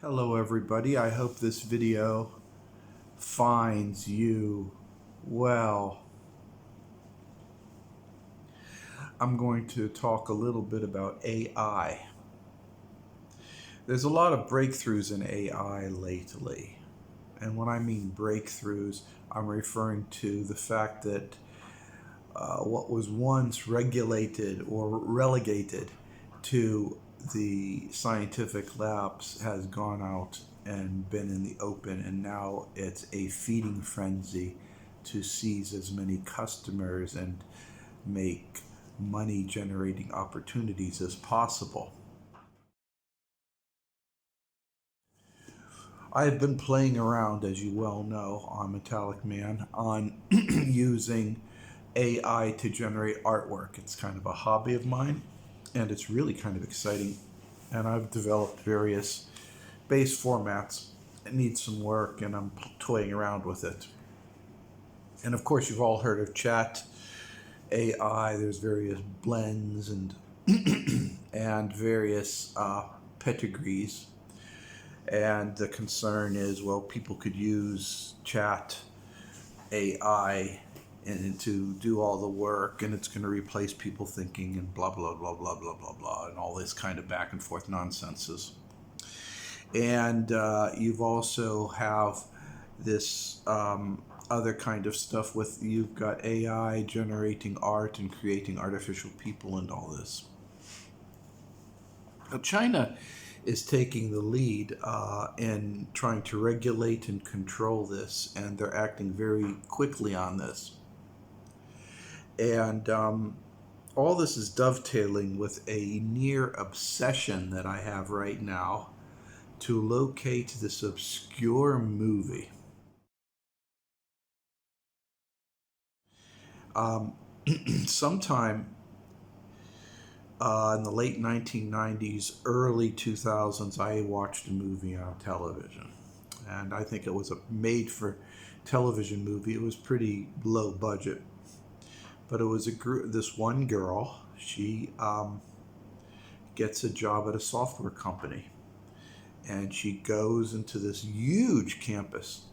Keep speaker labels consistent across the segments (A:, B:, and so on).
A: Hello everybody, I hope this video finds you well. I'm going to talk a little bit about AI. There's a lot of breakthroughs in AI lately. And when I mean breakthroughs, I'm referring to the fact that what was once regulated or relegated to the scientific labs has gone out and been in the open, and now it's a feeding frenzy to seize as many customers and make money generating opportunities as possible. I have been playing around, as you well know, on Metallic Man on using AI to generate artwork. It's kind of a hobby of mine, and it's really kind of exciting. And I've developed various base formats. It needs some work, and I'm toying around with it. And of course, you've all heard of chat AI. There's various blends and and various pedigrees. And the concern is, well, people could use chat AI and to do all the work, and it's going to replace people thinking, and blah blah blah blah blah blah blah, and all this kind of back and forth nonsenses. And you've also have this other kind of stuff with, you've got AI generating art and creating artificial people and all this. Now, China is taking the lead in trying to regulate and control this, and they're acting very quickly on this. And all this is dovetailing with a near obsession that I have right now to locate this obscure movie. Sometime in the late 1990s, early 2000s, I watched a movie on television. And I think it was a made-for-television movie. It was pretty low budget. But it was this one girl. She gets a job at a software company. And she goes into this huge campus.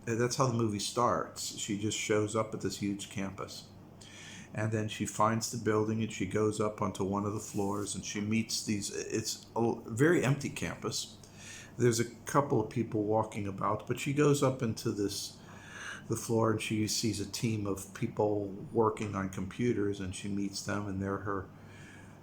A: And that's how the movie starts. She just shows up at this huge campus. And then she finds the building, and she goes up onto one of the floors, and she meets it's a very empty campus. There's a couple of people walking about, but she goes up into the floor, and she sees a team of people working on computers, and she meets them, and they're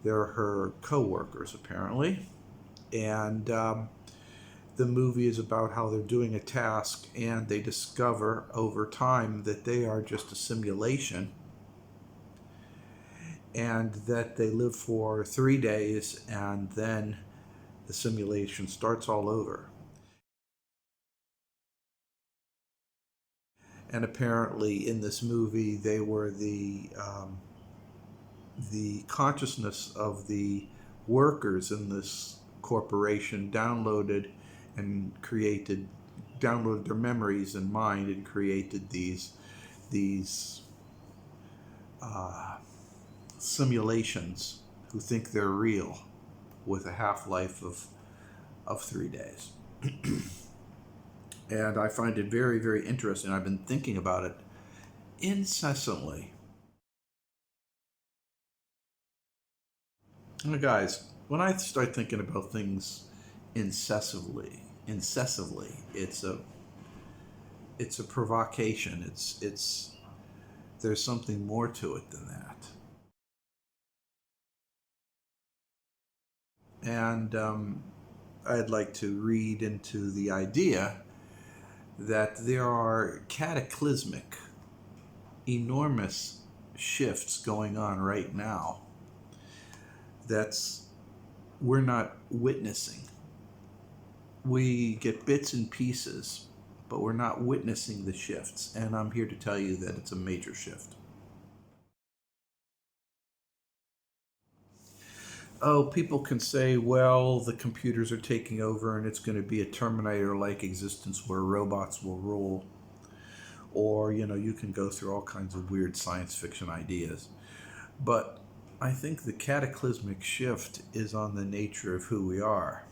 A: her co-workers apparently. And the movie is about how they're doing a task, and they discover over time that they are just a simulation, and that they live for 3 days, and then the simulation starts all over. And apparently in this movie, they were the consciousness of the workers in this corporation downloaded their memories and mind, and created these simulations who think they're real, with a half-life of 3 days. And I find it very, very interesting. I've been thinking about it incessantly. Now, guys, when I start thinking about things incessantly, it's a provocation. There's something more to it than that. And I'd like to read into the idea that there are cataclysmic, enormous shifts going on right now we're not witnessing. We get bits and pieces, but we're not witnessing the shifts. And I'm here to tell you that it's a major shift. Oh, people can say, well, the computers are taking over and it's going to be a Terminator-like existence where robots will rule. Or, you can go through all kinds of weird science fiction ideas. But I think the cataclysmic shift is on the nature of who we are.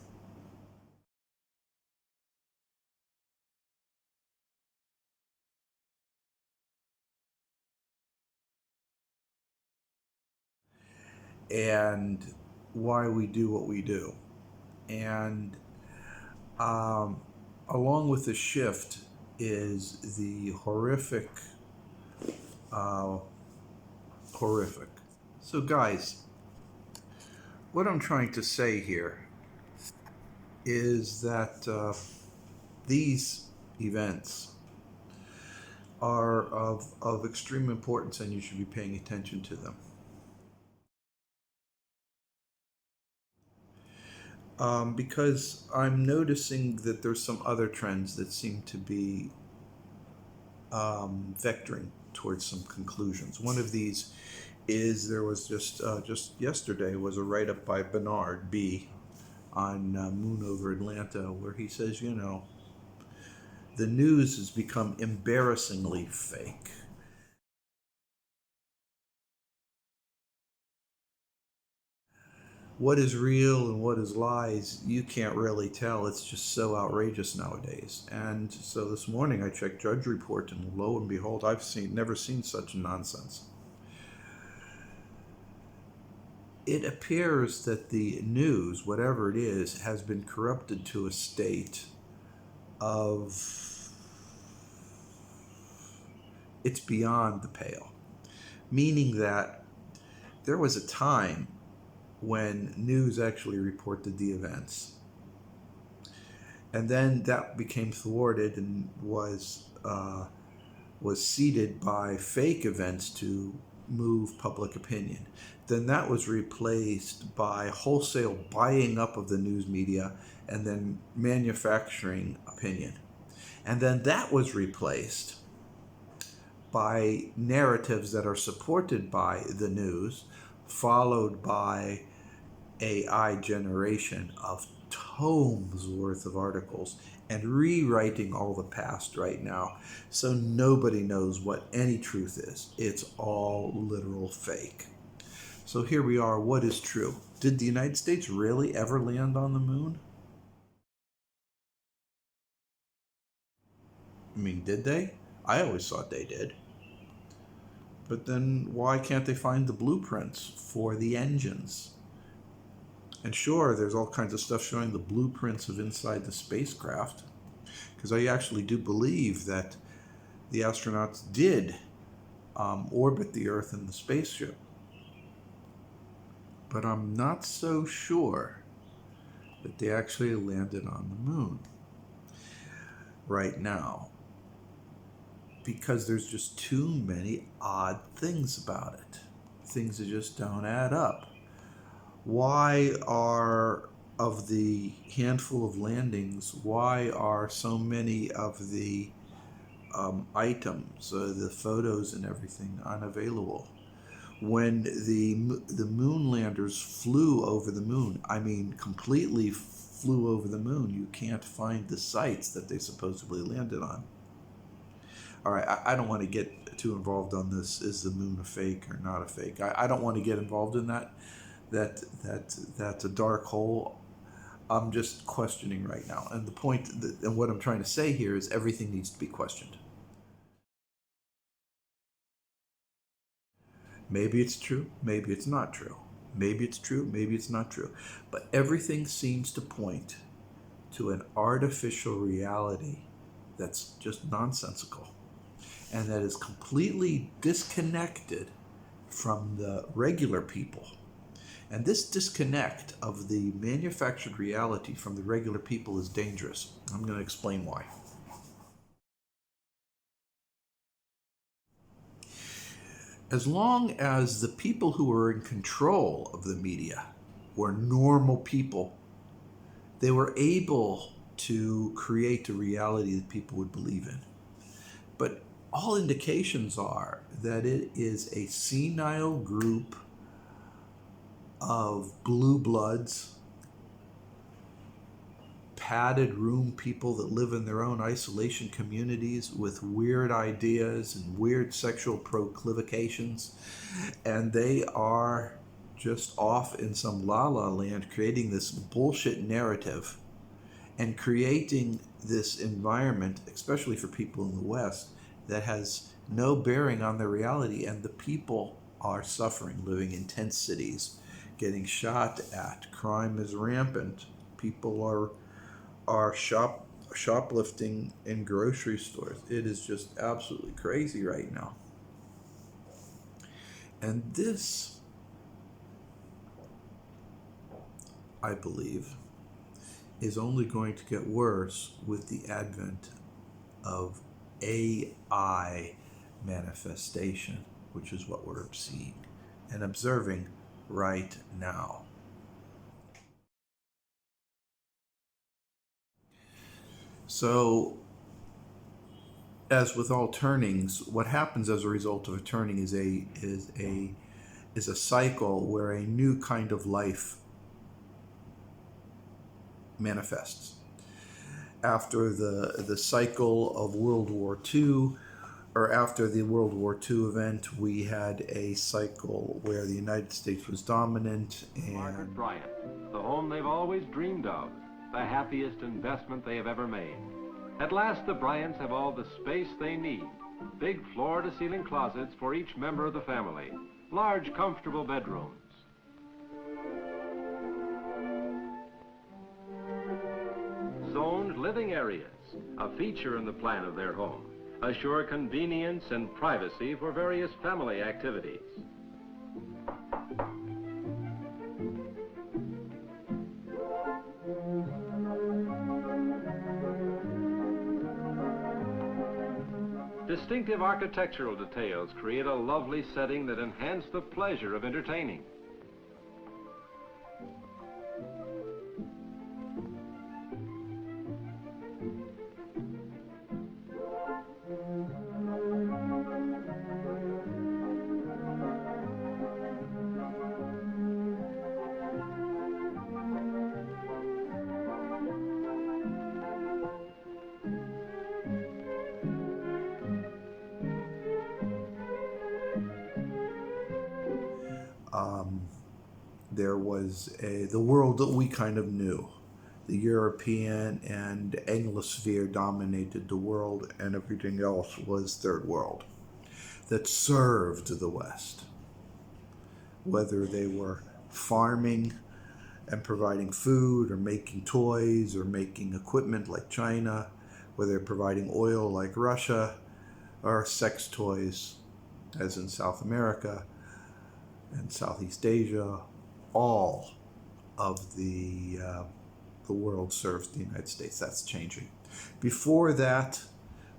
A: and why we do what we do. And along with the shift is the uh, horrific. So, guys, what I'm trying to say here is that these events are of extreme importance and you should be paying attention to them. Because I'm noticing that there's some other trends that seem to be vectoring towards some conclusions. One of these is there was just yesterday was a write up by Bernard B on Moon Over Atlanta where he says, you know, the news has become embarrassingly fake. What is real and what is lies, you can't really tell. It's just so outrageous nowadays. And so this morning I checked Judge Report, and lo and behold, never seen such nonsense. It appears that the news, whatever it is, has been corrupted to a state of it's beyond the pale. Meaning that there was a time when news actually reported the events. And then that became thwarted and was seeded by fake events to move public opinion. Then that was replaced by wholesale buying up of the news media and then manufacturing opinion. And then that was replaced by narratives that are supported by the news, followed by AI generation of tomes worth of articles and rewriting all the past right now. So nobody knows what any truth is. It's all literal fake. So here we are. What is true? Did the United States really ever land on the moon? I mean, did they? I always thought they did. But then why can't they find the blueprints for the engines? And sure, there's all kinds of stuff showing the blueprints of inside the spacecraft, because I actually do believe that the astronauts did orbit the Earth in the spaceship. But I'm not so sure that they actually landed on the moon right now, because there's just too many odd things about it. Things that just don't add up. Why are, of the handful of landings, why are so many of the items, the photos and everything, unavailable? When the moon landers flew over the moon, I mean completely flew over the moon, you can't find the sites that they supposedly landed on. All right, I don't want to get too involved on this. Is the moon a fake or not a fake? I don't want to get involved in that. That's a dark hole. I'm just questioning right now, and the point and what I'm trying to say here is everything needs to be questioned. Maybe it's true, maybe it's not true. Maybe it's true, maybe it's not true. But everything seems to point to an artificial reality that's just nonsensical and that is completely disconnected from the regular people. And this disconnect of the manufactured reality from the regular people is dangerous. I'm going to explain why. As long as the people who were in control of the media were normal people, they were able to create a reality that people would believe in. But all indications are that it is a senile group of blue bloods, padded room people that live in their own isolation communities with weird ideas and weird sexual proclivications, and they are just off in some la-la land creating this bullshit narrative and creating this environment, especially for people in the West, that has no bearing on their reality, and the people are suffering living in tent cities getting shot at. Crime is rampant. People are shoplifting in grocery stores. It is just absolutely crazy right now. And this, I believe, is only going to get worse with the advent of AI manifestation, which is what we're seeing and observing right now. So, as with all turnings, what happens as a result of a turning is a cycle where a new kind of life manifests. After the cycle of World War II, or after the World War II event, we had a cycle where the United States was dominant and
B: Margaret Bryant, the home they've always dreamed of, the happiest investment they have ever made. At last, the Bryants have all the space they need. Big floor-to-ceiling closets for each member of the family. Large, comfortable bedrooms. Zoned living areas, a feature in the plan of their home. Assure convenience and privacy for various family activities. Distinctive architectural details create a lovely setting that enhance the pleasure of entertaining.
A: There was the world that we kind of knew. The European and Anglosphere dominated the world, and everything else was third world that served the West. Whether they were farming and providing food, or making toys, or making equipment like China, whether they're providing oil like Russia, or sex toys as in South America and Southeast Asia. All of the world serves the United States. That's changing. Before that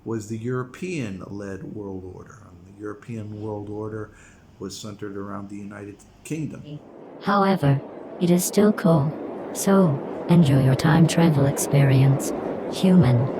A: was the European-led world order. The European world order was centered around the United Kingdom.
C: However, it is still cool. So, enjoy your time travel experience, human.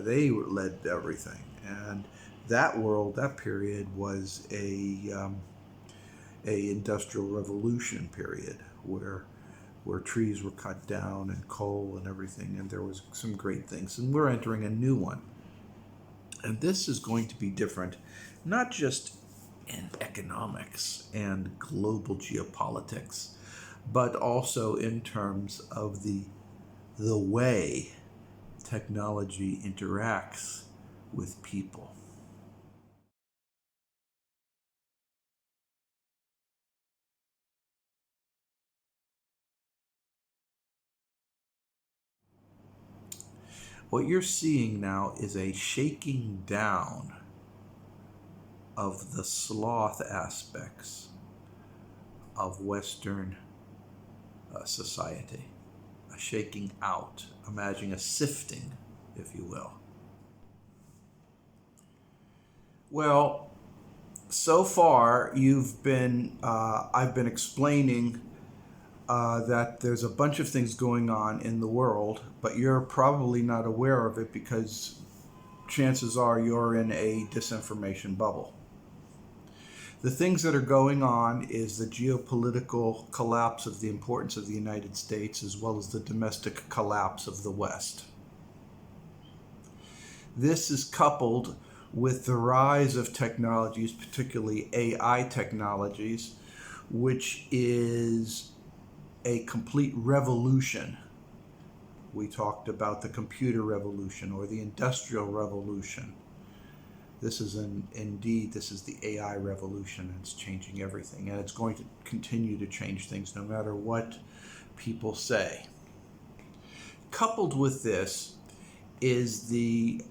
A: They led everything, and that world, that period was a industrial revolution period where trees were cut down and coal and everything, and there was some great things. And we're entering a new one. And this is going to be different, not just in economics and global geopolitics, but also in terms of the way technology interacts with people. What you're seeing now is a shaking down of the sloth aspects of Western society, a shaking out. Imagine a sifting, if you will. Well, so far I've been explaining that there's a bunch of things going on in the world, but you're probably not aware of it because chances are you're in a disinformation bubble. The things that are going on is the geopolitical collapse of the importance of the United States, as well as the domestic collapse of the West. This is coupled with the rise of technologies, particularly AI technologies, which is a complete revolution. We talked about the computer revolution or the industrial revolution. This is the AI revolution, and it's changing everything, and it's going to continue to change things no matter what people say. Coupled with this is the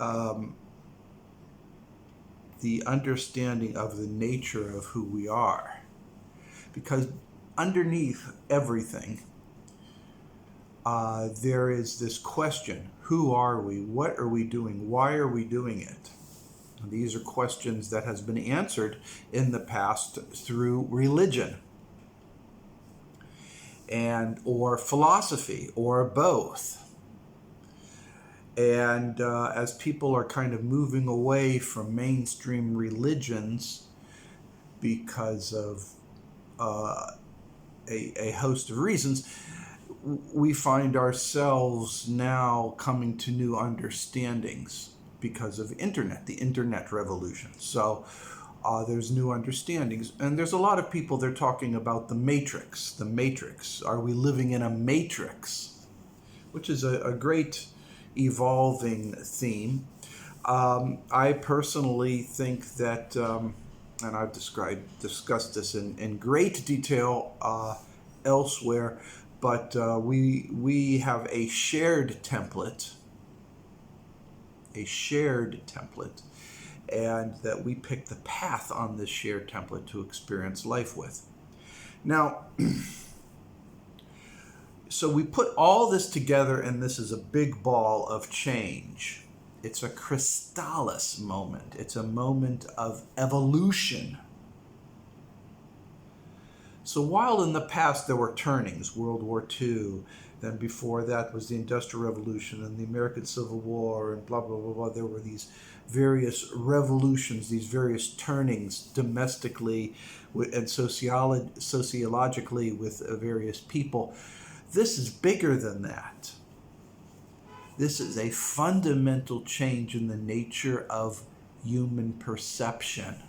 A: understanding of the nature of who we are, because underneath everything, there is this question: who are we? What are we doing? Why are we doing it? And these are questions that has been answered in the past through religion or philosophy or both. And as people are kind of moving away from mainstream religions because of a host of reasons, we find ourselves now coming to new understandings because of the internet revolution. So there's new understandings, and there's a lot of people, they're talking about the matrix. Are we living in a matrix? Which is a great evolving theme. I personally think that, and I've discussed this in great detail elsewhere, but we have a shared template, and that we pick the path on this shared template to experience life with. Now, so we put all this together, and this is a big ball of change. It's a crystallis moment. It's a moment of evolution. So while in the past there were turnings, World War II, then before that was the Industrial Revolution and the American Civil War and blah, blah, blah, blah, there were these various revolutions, these various turnings domestically and sociologically with various people. This is bigger than that. This is a fundamental change in the nature of human perception.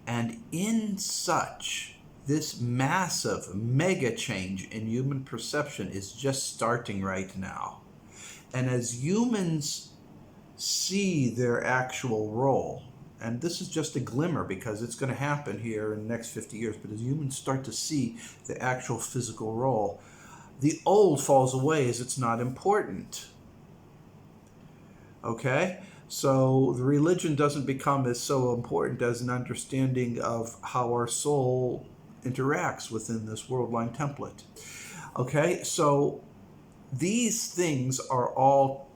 A: And in such, this massive mega change in human perception is just starting right now. And as humans see their actual role, and this is just a glimmer because it's going to happen here in the next 50 years, but as humans start to see the actual physical role, the old falls away as it's not important. Okay? So the religion doesn't become as so important as an understanding of how our soul interacts within this world-line template. Okay? So these things are all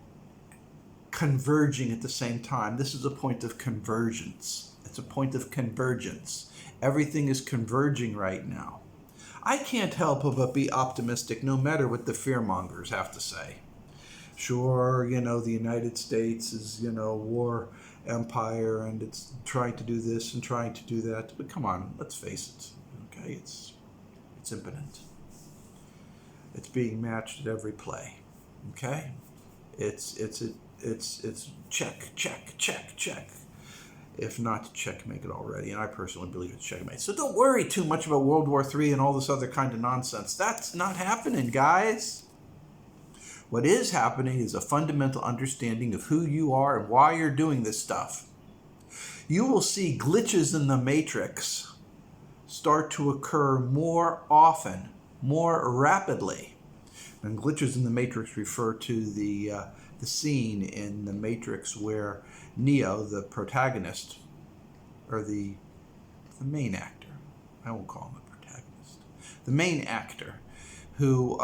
A: converging at the same time. This is a point of convergence. It's a point of convergence. Everything is converging right now. I can't help but be optimistic no matter what the fearmongers have to say. Sure, the United States is, war empire and it's trying to do this and trying to do that. But come on, let's face it. Okay, it's impotent. It's being matched at every play. Okay, it's check, check, check, check. If not checkmate it already, and I personally believe it's checkmate. So don't worry too much about World War III and all this other kind of nonsense. That's not happening, guys. What is happening is a fundamental understanding of who you are and why you're doing this stuff. You will see glitches in the matrix start to occur more often, more rapidly. And glitches in the matrix refer to the scene in the Matrix where Neo, the protagonist, or the main actor, I won't call him a protagonist, the main actor, who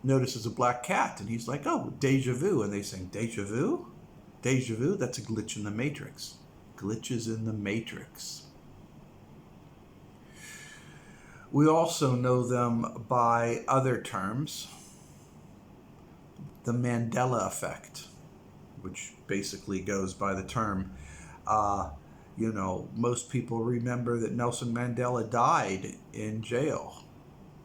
A: notices a black cat, and he's like, oh, deja vu. And they say, deja vu? Deja vu? That's a glitch in the Matrix. Glitches in the Matrix. We also know them by other terms. The Mandela effect, which basically goes by the term, most people remember that Nelson Mandela died in jail.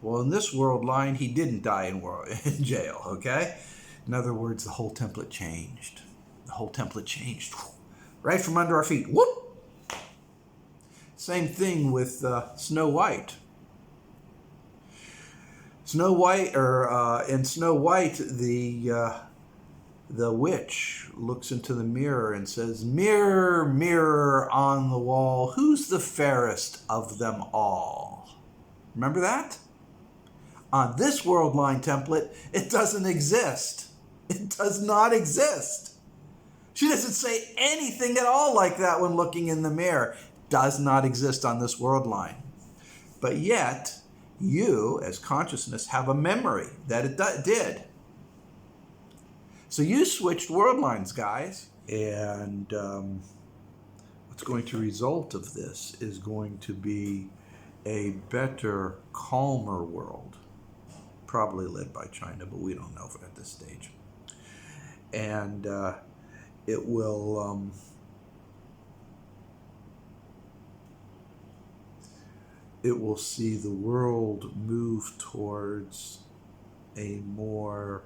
A: Well, in this world line, he didn't die in jail, okay? In other words, the whole template changed. The whole template changed. Right from under our feet. Whoop! Same thing with Snow White. In Snow White, the witch looks into the mirror and says, mirror, mirror on the wall, who's the fairest of them all? Remember that? On this world line template, it doesn't exist. It does not exist. She doesn't say anything at all like that when looking in the mirror. Does not exist on this world line. But yet, you, as consciousness, have a memory that it did. So you switched world lines, guys. And what's going to result of this is going to be a better, calmer world. Probably led by China, but we don't know at this stage. And it will... it will see the world move towards a more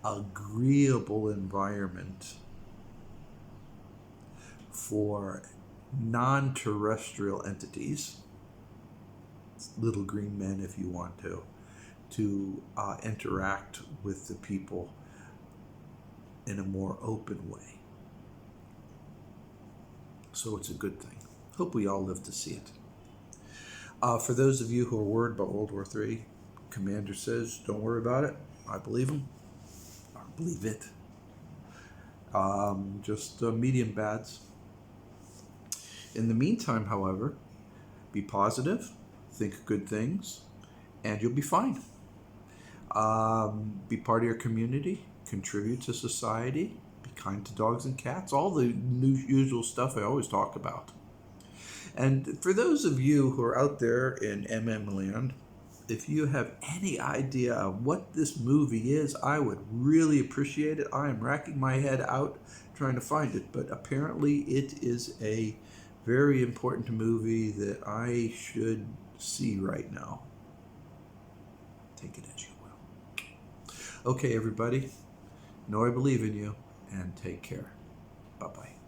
A: agreeable environment for non-terrestrial entities, little green men if you want to interact with the people in a more open way. So it's a good thing. Hope we all live to see it. For those of you who are worried about World War III, Commander says, don't worry about it. I believe him. I believe it. Just medium bads. In the meantime, however, be positive, think good things, and you'll be fine. Be part of your community, contribute to society, be kind to dogs and cats, all the usual stuff I always talk about. And for those of you who are out there in MM land, if you have any idea of what this movie is, I would really appreciate it. I am racking my head out trying to find it, but apparently it is a very important movie that I should see right now. Take it as you will. Okay, everybody, know I believe in you, and take care. Bye-bye.